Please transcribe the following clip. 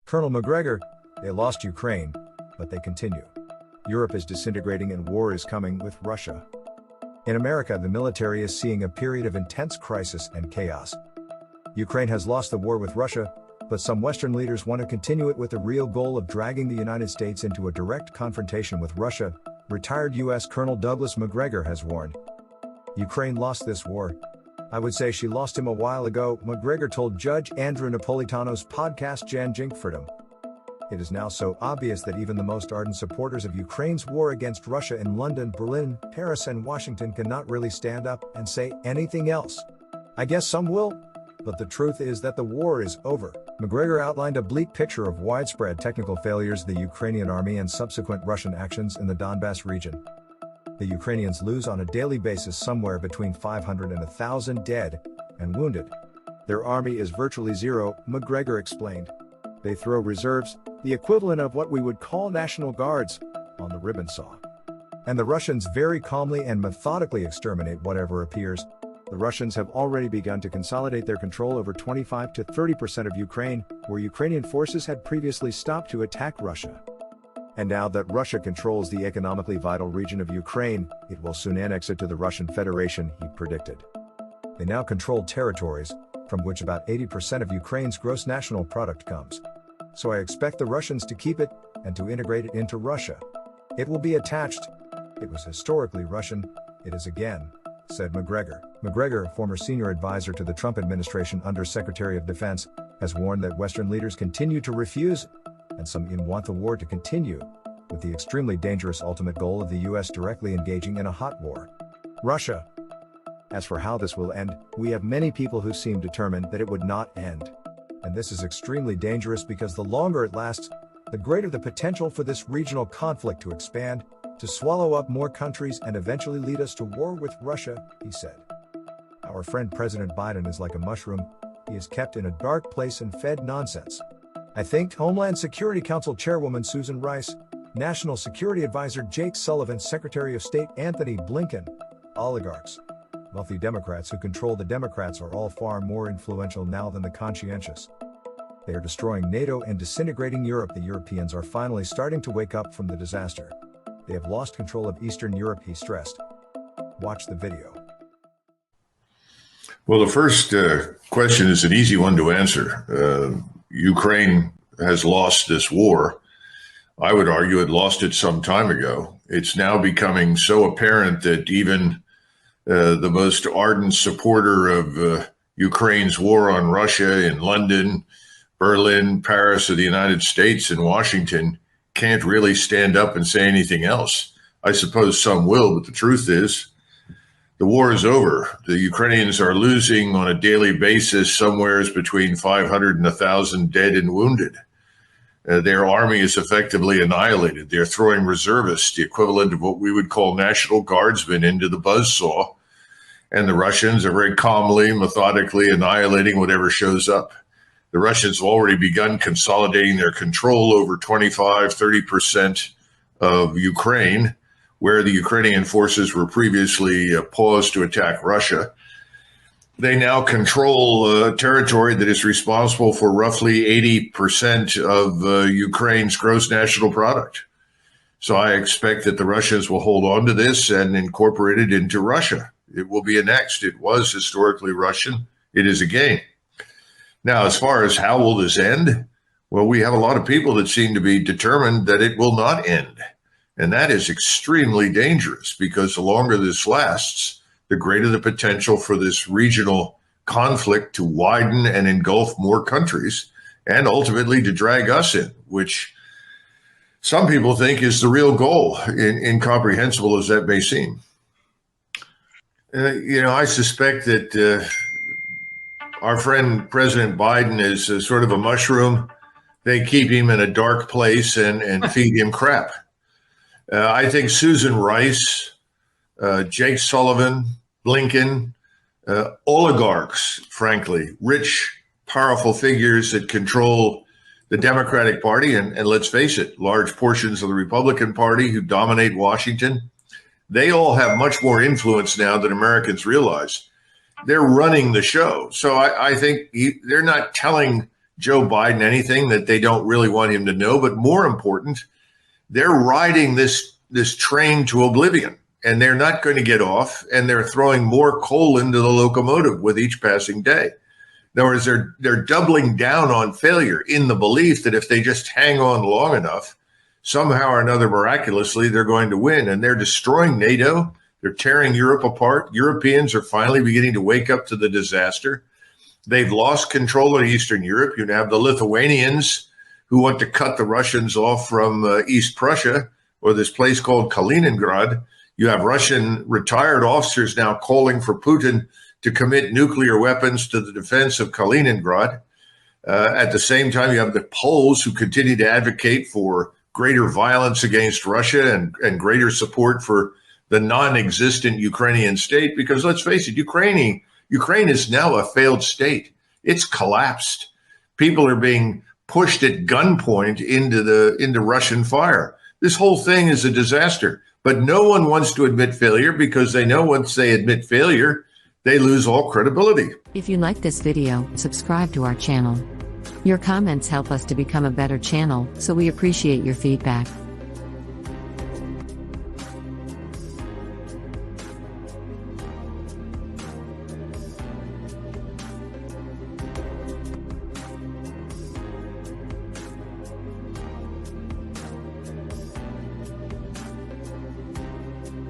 Colonel McGregor, they lost Ukraine, but they continue. Europe is disintegrating and war is coming with Russia. In America, the military is seeing a period of intense crisis and chaos. Ukraine has lost the war with Russia, but some Western leaders want to continue it with the real goal of dragging the United States into a direct confrontation with Russia, retired U.S. Colonel Douglas McGregor has warned. Ukraine lost this war. I would say she lost him a while ago, McGregor told Judge Andrew Napolitano's podcast Jan Jinkfordham. It is now so obvious that even the most ardent supporters of Ukraine's war against Russia in London, Berlin, Paris and Washington cannot really stand up and say anything else. I guess some will, but the truth is that the war is over. McGregor outlined a bleak picture of widespread technical failures of the Ukrainian army and subsequent Russian actions in the Donbass region. The Ukrainians lose on a daily basis somewhere between 500 and 1,000 dead and wounded. Their army is virtually zero, McGregor explained. They throw reserves, the equivalent of what we would call National Guards, on the ribbon saw. And the Russians very calmly and methodically exterminate whatever appears. The Russians have already begun to consolidate their control over 25 to 30% of Ukraine, where Ukrainian forces had previously stopped to attack Russia. And now that Russia controls the economically vital region of Ukraine, it will soon annex it to the Russian Federation, he predicted. They now control territories, from which about 80% of Ukraine's gross national product comes. So I expect the Russians to keep it, and to integrate it into Russia. It will be attached. It was historically Russian, it is again, said McGregor. McGregor, former senior advisor to the Trump administration under Secretary of Defense, has warned that Western leaders continue to refuse, and some even want the war to continue, with the extremely dangerous ultimate goal of the US directly engaging in a hot war. Russia. As for how this will end, we have many people who seem determined that it would not end. And this is extremely dangerous because the longer it lasts, the greater the potential for this regional conflict to expand, to swallow up more countries and eventually lead us to war with Russia, he said. Our friend President Biden is like a mushroom, he is kept in a dark place and fed nonsense. I think Homeland Security Council Chairwoman Susan Rice, National Security Advisor Jake Sullivan, Secretary of State Anthony Blinken, oligarchs, wealthy Democrats who control the Democrats are all far more influential now than the conscientious. They are destroying NATO and disintegrating Europe. The Europeans are finally starting to wake up from the disaster. They have lost control of Eastern Europe, he stressed. Watch the video. Well, the first question is an easy one to answer. Ukraine has lost this war. I would argue it lost it some time ago. It's now becoming so apparent that even the most ardent supporter of Ukraine's war on Russia in London, Berlin, Paris, or the United States and Washington can't really stand up and say anything else. I suppose some will, but the truth is the war is over. The Ukrainians are losing on a daily basis somewhere between 500 and 1,000 dead and wounded. Their army is effectively annihilated. They're throwing reservists, the equivalent of what we would call National Guardsmen, into the buzzsaw. And the Russians are very calmly, methodically annihilating whatever shows up. The Russians have already begun consolidating their control over 25, 30% of Ukraine, where the Ukrainian forces were previously paused to attack Russia. They now control territory that is responsible for roughly 80% of Ukraine's gross national product. So I expect that the Russians will hold on to this and incorporate it into Russia. It will be annexed. It was historically Russian. It is again. Now, as far as how will this end? Well, we have a lot of people that seem to be determined that it will not end. And that is extremely dangerous because the longer this lasts, the greater the potential for this regional conflict to widen and engulf more countries and ultimately to drag us in, which some people think is the real goal, incomprehensible as that may seem. I suspect that our friend President Biden is sort of a mushroom. They keep him in a dark place and feed him crap. I think Susan Rice, Jake Sullivan, Blinken, oligarchs, frankly, rich, powerful figures that control the Democratic Party, and let's face it, large portions of the Republican Party who dominate Washington, they all have much more influence now than Americans realize. They're running the show. So I think they're not telling Joe Biden anything that they don't really want him to know. But more important, they're riding this train to oblivion, and they're not going to get off, and they're throwing more coal into the locomotive with each passing day. In other words, they're doubling down on failure in the belief that if they just hang on long enough, somehow or another, miraculously, they're going to win. And they're destroying NATO. They're tearing Europe apart. Europeans are finally beginning to wake up to the disaster. They've lost control of Eastern Europe. You have the Lithuanians who want to cut the Russians off from East Prussia, or this place called Kaliningrad. You have Russian retired officers now calling for Putin to commit nuclear weapons to the defense of Kaliningrad. At the same time, you have the Poles who continue to advocate for greater violence against Russia and greater support for the non-existent Ukrainian state. Because let's face it, Ukraine is now a failed state. It's collapsed. People are being pushed at gunpoint into Russian fire. This whole thing is a disaster. But no one wants to admit failure because they know once they admit failure, they lose all credibility. If you like this video, subscribe to our channel. Your comments help us to become a better channel, so we appreciate your feedback.